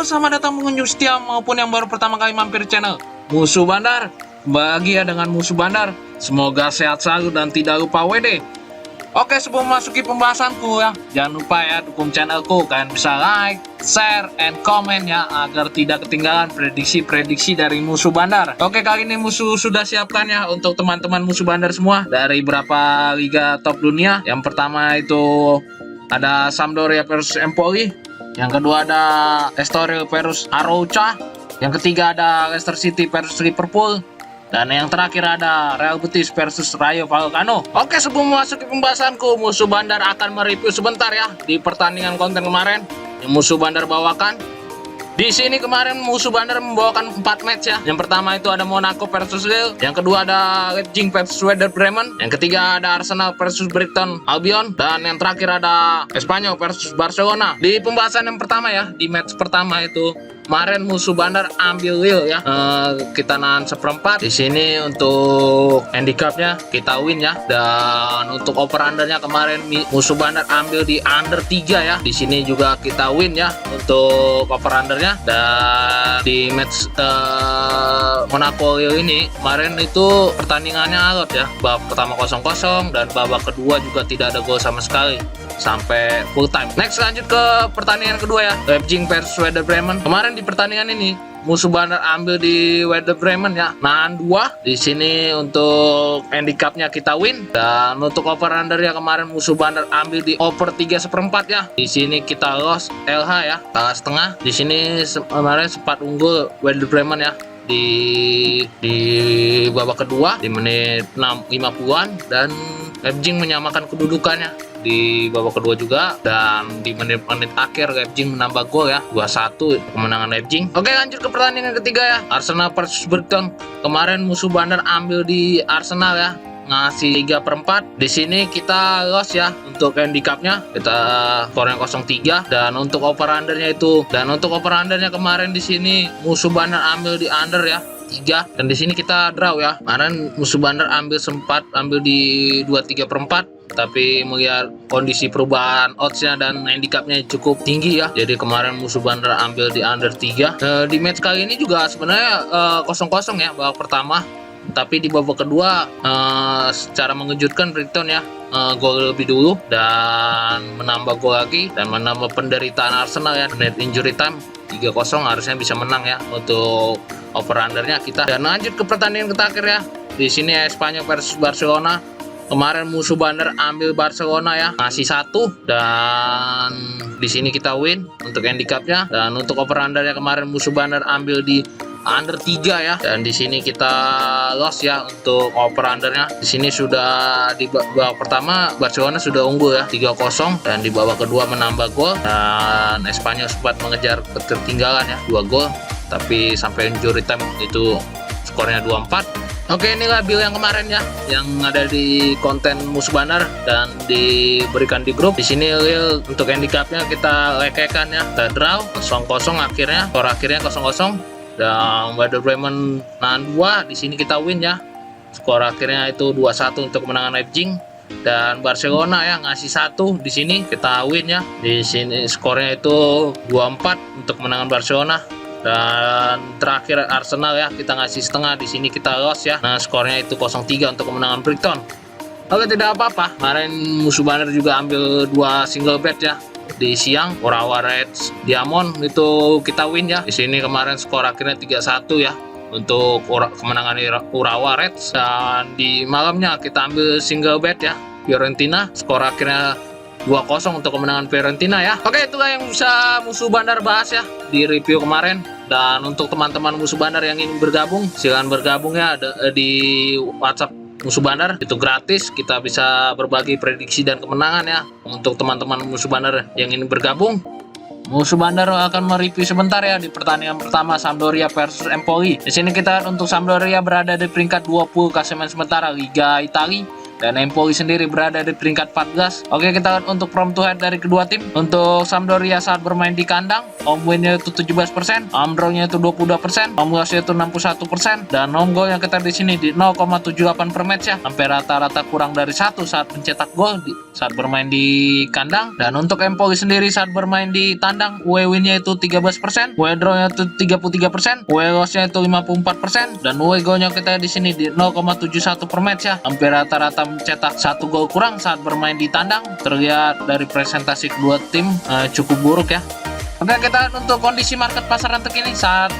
selamat datang pengunjung setia maupun yang baru pertama kali mampir channel Musuh Bandar. Bahagia dengan Musuh Bandar, semoga sehat selalu dan tidak lupa WD. Oke, sebelum masuki pembahasanku ya, jangan lupa ya dukung channelku. Kalian bisa like, share, and comment ya, agar tidak ketinggalan prediksi-prediksi dari Musuh Bandar. Oke, kali ini Musuh sudah siapkan ya untuk teman-teman Musuh Bandar semua dari berapa liga top dunia. Yang pertama itu ada Sampdoria versus Empoli. Yang kedua ada Estoril versus Arouca. Yang ketiga ada Leicester City versus Liverpool. Dan yang terakhir ada Real Betis versus Rayo Vallecano. Oke, sebelum memasuki pembahasanku, Musuh Bandar akan mereview sebentar ya di pertandingan konten kemarin yang Musuh Bandar bawakan. Di sini kemarin Musuh Bandar membawakan 4 match ya. Yang pertama itu ada Monaco versus Lille. Yang kedua ada Leipzig versus Werder Bremen. Yang ketiga ada Arsenal versus Brighton Albion. Dan yang terakhir ada Espanyol versus Barcelona. Di pembahasan yang pertama ya, di match pertama itu kemarin Musuh Bandar ambil Lille ya. Kita nahan seperempat. Di sini untuk handicapnya kita win ya. Dan untuk over undernya kemarin Musuh Bandar ambil di under 3 ya. Di sini juga kita win ya untuk over undernya. Dan di match Monaco Lille ini kemarin itu pertandingannya alot ya. Babak pertama 0-0 dan babak kedua juga tidak ada gol sama sekali sampai full time. Next, lanjut ke pertandingan kedua ya, Leipzig versus Werder Bremen. Kemarin di pertandingan ini Musuh Bandar ambil di Werder Bremen ya, nahan 2. Di sini untuk handicapnya kita win. Dan untuk over undernya kemarin Musuh Bandar ambil di over 3/4 ya. Di sini kita loss LH ya, kalah setengah. Di sini kemarin sempat unggul Werder Bremen ya di babak kedua di menit 50-an, dan Leipzig menyamakan kedudukannya di babak kedua juga, dan di menit-menit akhir Leipzig menambah gol ya, 2-1 kemenangan Leipzig. Oke, lanjut ke pertandingan ketiga ya, Arsenal versus Brighton. Kemarin Musuh Bandar ambil di Arsenal ya, ngasih 3/4. Di sini kita loss ya untuk handicapnya, kita skornya 0-3. Dan untuk over undernya kemarin di sini Musuh Bandar ambil di under ya, 3. Dan di sini kita draw ya. Kemarin Musuh Bandar sempat ambil di 2/3/4, tapi melihat kondisi perubahan oddsnya dan handicapnya cukup tinggi ya, jadi kemarin Musuh Bandar ambil di under 3. Di match kali ini juga sebenarnya 0-0 ya babak pertama, tapi di babak kedua secara mengejutkan Brighton ya gol lebih dulu dan menambah gol lagi dan menambah penderitaan Arsenal ya. Net injury time 3-0, harusnya bisa menang ya untuk over undernya kita. Dan lanjut ke pertandingan terakhir ya, di sini Espanyol versus Barcelona. Kemarin Musuh Bandar ambil Barcelona ya, ngasih 1, dan di sini kita win untuk handicapnya. Dan untuk over undernya kemarin Musuh Bandar ambil di under 3 ya, dan di sini kita loss ya untuk over undernya. Di sini sudah di babak pertama Barcelona sudah unggul ya 3-0, dan di babak kedua menambah gol, dan Espanyol sempat mengejar ketertinggalan ya 2 gol, tapi sampai injury time itu skornya 2-4. Oke, inilah build yang kemarin ya, yang ada di konten Musuh Bandar dan diberikan di grup. Di sini Lille untuk handicapnya kita lekekan ya, kita draw 0-0 akhirnya, skor akhirnya 0-0. Dan Werder Bremen nahan 2, di sini kita win ya, skor akhirnya itu 2-1 untuk kemenangan Leipzig. Dan Barcelona ya ngasih 1, di sini kita win ya, di sini skornya itu 2-4 untuk kemenangan Barcelona. Dan terakhir Arsenal ya, kita ngasih setengah, di sini kita loss ya. Nah, skornya itu 0-3 untuk kemenangan Brighton. Oke, tidak apa-apa. Kemarin Musuh Bandar juga ambil 2 single bet ya di siang, Urawa Reds Diamond itu kita win ya. Di sini kemarin skor akhirnya 3-1 ya untuk kemenangan Urawa Reds. Dan di malamnya kita ambil single bet ya, Fiorentina, skor akhirnya 2-0 untuk kemenangan Fiorentina ya. Oke, itulah yang bisa Musuh Bandar bahas ya di review kemarin. Dan untuk teman-teman Musuh Bandar yang ingin bergabung, silahkan bergabung ya di WhatsApp Musuh Bandar, itu gratis. Kita bisa berbagi prediksi dan kemenangan ya. Untuk teman-teman Musuh Bandar yang ingin bergabung, Musuh Bandar akan mereview sebentar ya di pertandingan pertama Sampdoria versus Empoli. Di sini kita untuk Sampdoria berada di peringkat 20 klasemen sementara Liga Italia. dan Empoli sendiri berada di peringkat 14. Oke, kita lihat untuk from to head dari kedua tim. Untuk Sampdoria saat bermain di kandang, home win-nya itu 17%, home draw-nya itu 22%, home loss-nya itu 61%, dan home goal-nya kita di sini di 0,78 per match ya. Hampir rata-rata kurang dari 1 saat mencetak gol saat bermain di kandang. Dan untuk Empoli sendiri saat bermain di tandang, away win-nya itu 13%, away draw-nya itu 33%, away loss-nya itu 54%, dan away goal-nya kita di sini di 0,71 per match ya. Hampir rata-rata mencetak 1 gol kurang saat bermain di tandang. Terlihat dari presentasi kedua tim cukup buruk ya. Oke, kita lihat untuk kondisi market pasaran terkini saat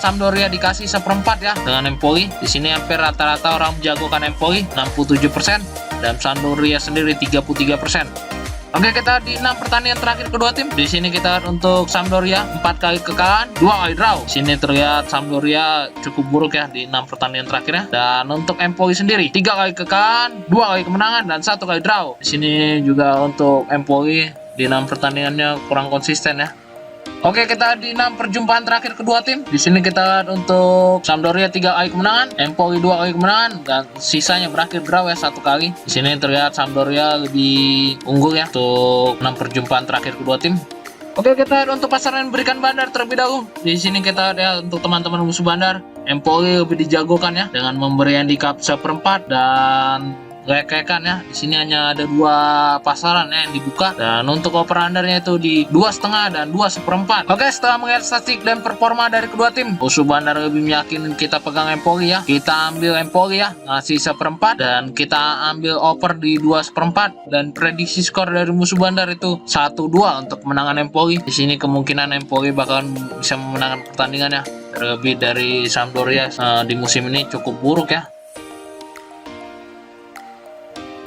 Sampdoria dikasih seperempat ya dengan Empoli. Di sini hampir rata-rata orang menjagokan Empoli 67% dan Sampdoria sendiri 33%. Oke, kita di 6 pertandingan terakhir kedua tim. Di sini kita lihat untuk Sampdoria 4 kali kekalahan, 2 kali draw. Di sini terlihat Sampdoria cukup buruk ya di 6 pertandingan terakhirnya. Dan untuk Empoli sendiri 3 kali kekalahan, 2 kali kemenangan dan 1 kali draw. Di sini juga untuk Empoli di 6 pertandingannya kurang konsisten ya. Oke, kita di 6 perjumpaan terakhir kedua tim. Di sini kita lihat untuk Sampdoria 3 kali kemenangan, Empoli 2 kali kemenangan, dan sisanya berakhir draw ya 1 kali. Di sini terlihat Sampdoria lebih unggul ya untuk 6 perjumpaan terakhir kedua tim. Oke, kita lihat untuk pasaran berikan bandar terlebih dahulu. Di sini kita lihat ya untuk teman-teman musuh bandar, Empoli lebih dijagokan ya dengan memberi handicap seperempat dan rekekan ya. Di sini hanya ada 2 pasaran ya yang dibuka, dan untuk over undernya itu di 2,5 dan 2,4. Oke, setelah melihat statistik dan performa dari kedua tim, musuh bandar lebih meyakinkan kita pegang Empoli ya. Kita ambil Empoli ya, ngasih seperempat, dan kita ambil over di 2,4, dan prediksi skor dari musuh bandar itu 1-2 untuk kemenangan Empoli. Di sini kemungkinan Empoli bakalan bisa memenangkan pertandingan ya, terlebih dari Sampdoria di musim ini cukup buruk ya.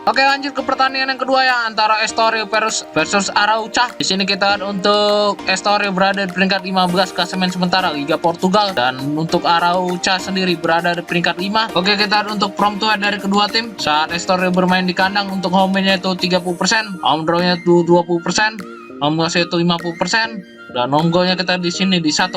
Oke, lanjut ke pertandingan yang kedua ya, antara Estoril versus Arauca. Di sini kita lihat untuk Estoril berada di peringkat 15 klasemen sementara Liga Portugal, dan untuk Arauca sendiri berada di peringkat 5. Oke, kita lihat untuk from to head dari kedua tim. Saat Estoril bermain di kandang, untuk home win-nya itu 30%, home draw-nya itu 20%, home loss-nya itu 50%, dan home goal-nya kita di sini di 1,05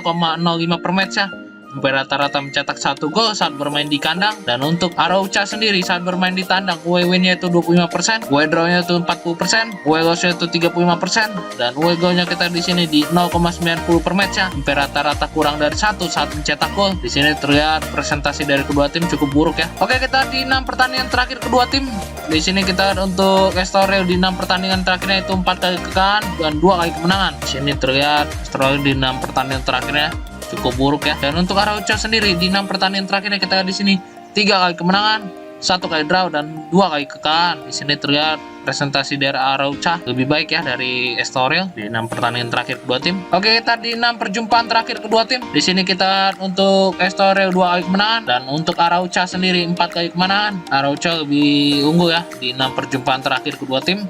per match ya. Hampir rata-rata mencetak 1 gol saat bermain di kandang. Dan untuk Arauca sendiri saat bermain di tandang, away win-nya itu 25%, away draw-nya itu 40%, away loss-nya itu 35%, dan away goal-nya kita di sini di 0,90 per match ya. Hampir rata-rata kurang dari 1 saat mencetak gol. Di sini terlihat presentasi dari kedua tim cukup buruk ya. Oke, kita di 6 pertandingan terakhir kedua tim. Di sini kita untuk Estoril di 6 pertandingan terakhirnya itu 4 kali kekalahan dan 2 kali kemenangan. Di sini terlihat Estoril di 6 pertandingan terakhirnya cukup buruk ya. Dan untuk Arauca sendiri di 6 pertandingan terakhirnya kita di sini 3 kali kemenangan, 1 kali draw dan 2 kali kekalahan. Di sini terlihat presentasi dari Arauca lebih baik ya dari Estoril di 6 pertandingan terakhir kedua tim. Oke, kita di 6 perjumpaan terakhir kedua tim. Di sini kita untuk Estoril 2 kali kemenangan, dan untuk Arauca sendiri 4 kali kemenangan. Arauca lebih unggul ya di 6 perjumpaan terakhir kedua tim.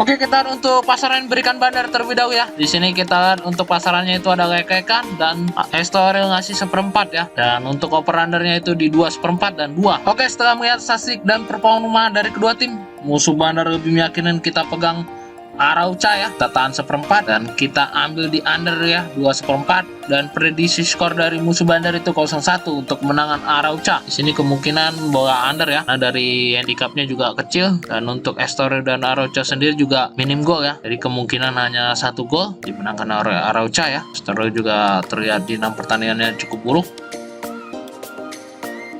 Oke, kita untuk pasaran berikan bandar terlebih dahulu ya. Di sini kita lihat untuk pasarannya itu ada rekekan dan Estoril ngasih seperempat ya. Dan untuk over undernya itu di 2,4 dan 2. Oke, setelah melihat statistik dan performa dari kedua tim, musuh bandar lebih meyakinkan kita pegang Arauca ya. Kita tahan seperempat dan kita ambil di under ya 2,4, dan prediksi skor dari musuh bandar itu 0-1 untuk kemenangan Arauca. Di sini kemungkinan bola under ya. Nah, dari handicapnya juga kecil, dan untuk Estoril dan Arauca sendiri juga minim gol ya. Jadi kemungkinan hanya 1 gol dimenangkan oleh Arauca ya. Estoril juga terlihat di 6 pertandingannya cukup buruk.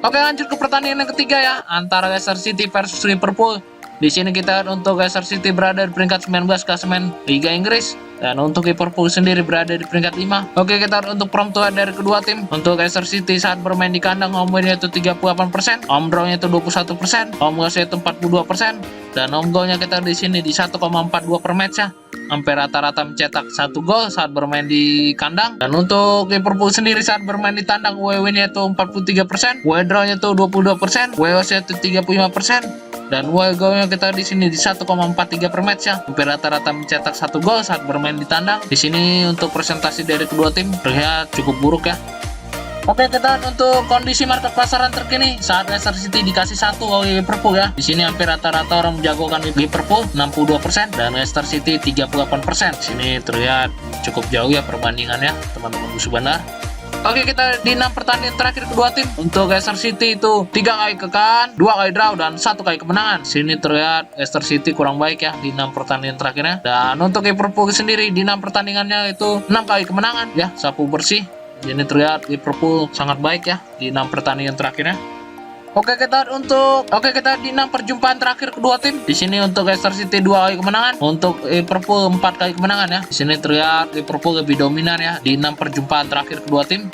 Oke, lanjut ke pertandingan yang ketiga ya, antara Leicester City versus Liverpool. Di sini kita untuk Leicester City berada di peringkat 19 klasemen Liga Inggris, dan untuk Liverpool sendiri berada di peringkat 5. Oke, kita untuk from to head dari kedua tim. Untuk Leicester City saat bermain di kandang, home win-nya itu 38%, home draw-nya itu 21%, home loss-nya itu 42%, dan home goal-nya kita di sini di 1,42 per match ya. Hampir rata-rata mencetak 1 gol saat bermain di kandang. Dan untuk Liverpool sendiri saat bermain di tandang, away win-nya itu 43%, away draw-nya itu 22%, away loss-nya itu 35%, dan away goal-nya kita di sini di 1,43 per match ya. Hampir rata-rata mencetak 1 gol saat bermain di tandang. Di sini untuk presentasi dari kedua tim terlihat cukup buruk ya. Oke, kita untuk kondisi market pasaran terkini saat Leicester City dikasih 1 oleh Liverpool ya. Di sini hampir rata-rata orang menjagokan Liverpool 62% dan Leicester City 38%. Di sini terlihat cukup jauh ya perbandingannya, teman-teman musuh bandar. Oke, kita di 6 pertandingan terakhir kedua tim. Untuk Leicester City itu 3 kali kekalahan, 2 kali draw, dan 1 kali kemenangan. Sini terlihat Leicester City kurang baik ya di 6 pertandingan terakhirnya. Dan untuk Liverpool sendiri di 6 pertandingannya itu 6 kali kemenangan ya, sapu bersih. Ini terlihat Liverpool sangat baik ya di 6 pertandingan terakhirnya. Oke, kita di 6 perjumpaan terakhir kedua tim. Di sini untuk Leicester City 2 kali kemenangan, untuk Liverpool 4 kali kemenangan ya. Di sini terlihat Liverpool lebih dominan ya di 6 perjumpaan terakhir kedua tim.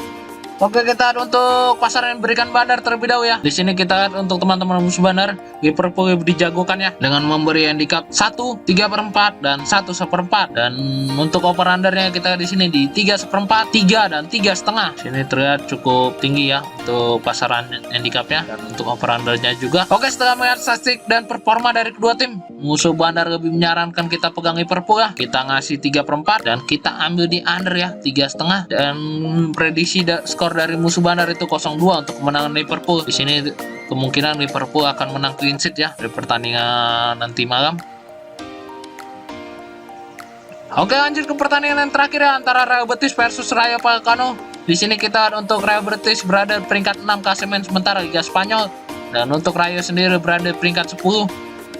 Oke, kita lihat untuk pasar yang berikan bandar terlebih dahulu ya. Di sini kita lihat untuk teman-teman musuh bandar, Liverpool lebih dijagokan ya dengan memberi handicap 1 3/4 dan 1 1/4. Dan untuk over undernya kita di sini di 3 1/4, 3 dan 3,5. Sini terlihat cukup tinggi ya untuk pasaran handicapnya dan untuk over undernya juga. Oke, setelah melihat statistik dan performa dari kedua tim, musuh bandar lebih menyarankan kita pegang Liverpool ya. Kita ngasih 3/4 dan kita ambil di under ya 3,5, dan prediksi skor dari musuh bandar itu 0-2 untuk kemenangan Liverpool. Di sini kemungkinan Liverpool akan menang clean sheet ya di pertandingan nanti malam. Oke, lanjut ke pertandingan yang terakhir ya, antara Real Betis versus Rayo Vallecano. Di sini kita untuk Real Betis berada di peringkat 6 klasemen sementara Liga Spanyol, dan untuk Rayo sendiri berada di peringkat 10.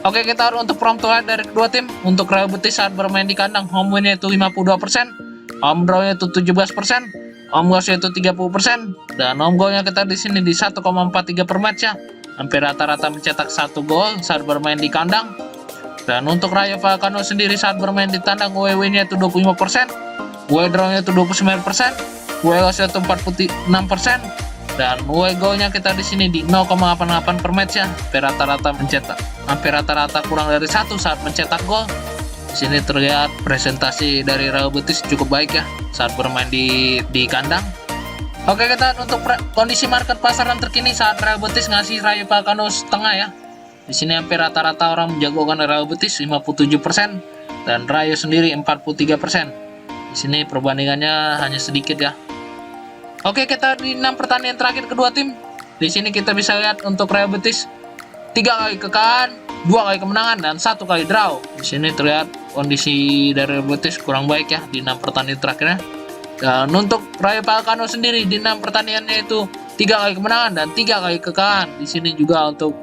Oke, kita untuk form terbaik dari kedua tim. Untuk Real Betis saat bermain di kandang, home win-nya itu 52%, home draw-nya itu 17%, home loss itu 30%, dan home goal-nya kita di sini di 1,43 per match ya. Hampir rata-rata mencetak 1 gol saat bermain di kandang. Dan untuk Rayo Vallecano sendiri saat bermain di tandang, away win-nya itu 25%, away draw-nya itu 29%, away loss-nya itu 46%, dan away goal-nya kita di sini di 0,88 per match ya. Hampir rata-rata kurang dari 1 saat mencetak gol. Di sini terlihat presentasi dari Real Betis cukup baik ya saat bermain di kandang. Oke, kita untuk kondisi market pasaran terkini saat Real Betis ngasih Rayo Vallecano setengah ya. Di sini hampir rata-rata orang menjagokan Real Betis 57% dan Rayo sendiri 43%. Di sini perbandingannya hanya sedikit ya. Oke, kita di 6 pertandingan terakhir kedua tim. Di sini kita bisa lihat untuk Real Betis 3 kali kekalahan, 2 kali kemenangan, dan 1 kali draw. Di sini terlihat kondisi dari Real Betis kurang baik ya di 6 pertandingan terakhirnya. Dan untuk Rayo Vallecano sendiri di 6 pertandingannya itu 3 kali kemenangan dan 3 kali kekalahan. Di sini juga untuk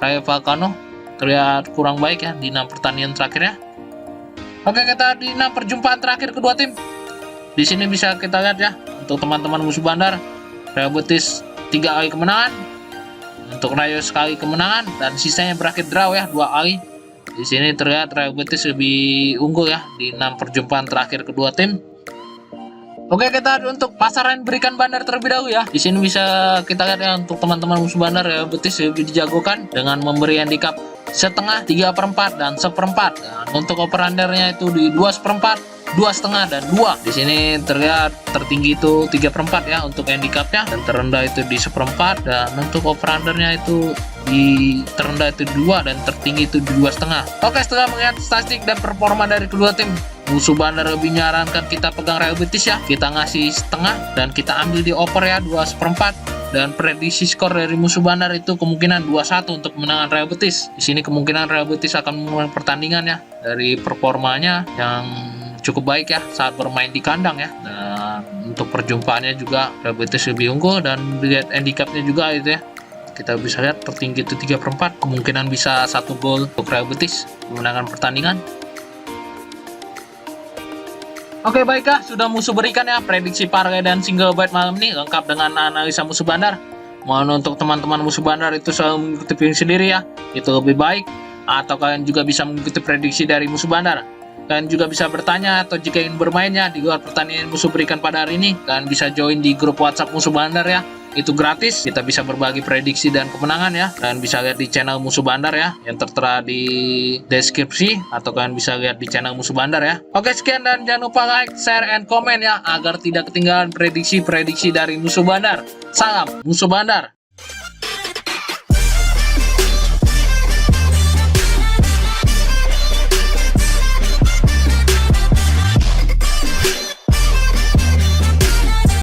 Rayo Vallecano terlihat kurang baik ya di 6 pertandingan terakhirnya. Oke, kita di 6 perjumpaan terakhir kedua tim. Di sini bisa kita lihat ya untuk teman-teman musuh bandar, Real Betis 3 kali kemenangan, untuk Rayo sekali kemenangan, dan sisanya berakhir draw ya 2 kali. Di sini terlihat Real Betis lebih unggul ya di 6 perjumpaan terakhir kedua tim. Oke, kita untuk pasaran berikan bandar terlebih dahulu ya. Di sini bisa kita lihat ya untuk teman-teman musuh bandar, Real Betis lebih dijagokan dengan memberi handicap setengah, 3/4 dan 1/4. Dan untuk over undernya itu di 2/4, 2,5 dan 2. Di sini terlihat tertinggi itu 3/4 ya untuk handicapnya, dan terendah itu di 1/4, dan untuk over undernya itu di terendah itu 2 dan tertinggi itu di 2,5. Oke, setelah melihat statistik dan performa dari kedua tim, musuh bandar lebih menyarankan kita pegang Real Betis ya. Kita ngasih setengah dan kita ambil di over ya 2/4. Dan prediksi skor dari musuh bandar itu kemungkinan 2-1 untuk kemenangan Real Betis. Di sini kemungkinan Real Betis akan memulai pertandingan ya dari performanya yang cukup baik ya saat bermain di kandang ya. Dan untuk perjumpaannya juga Real Betis lebih unggul, dan dilihat handicapnya juga itu ya. Kita bisa lihat tertinggi itu 3/4, kemungkinan bisa 1 gol untuk Real Betis memenangkan pertandingan. Oke, baiklah, sudah musuh berikan ya prediksi parlay dan single bet malam ini lengkap dengan analisa musuh bandar. Mohon untuk teman-teman musuh bandar itu selalu mengikuti pilihan sendiri ya, itu lebih baik. Atau kalian juga bisa mengikuti prediksi dari musuh bandar. Kalian juga bisa bertanya atau jika ingin bermainnya di luar pertandingan musuh berikan pada hari ini, kalian bisa join di grup WhatsApp musuh bandar ya. Itu gratis, kita bisa berbagi prediksi dan kemenangan ya. Kalian bisa lihat di channel musuh bandar ya, yang tertera di deskripsi, atau kalian bisa lihat di channel musuh bandar ya. Oke, sekian, dan jangan lupa like, share, and comment ya, agar tidak ketinggalan prediksi-prediksi dari musuh bandar. Salam musuh bandar.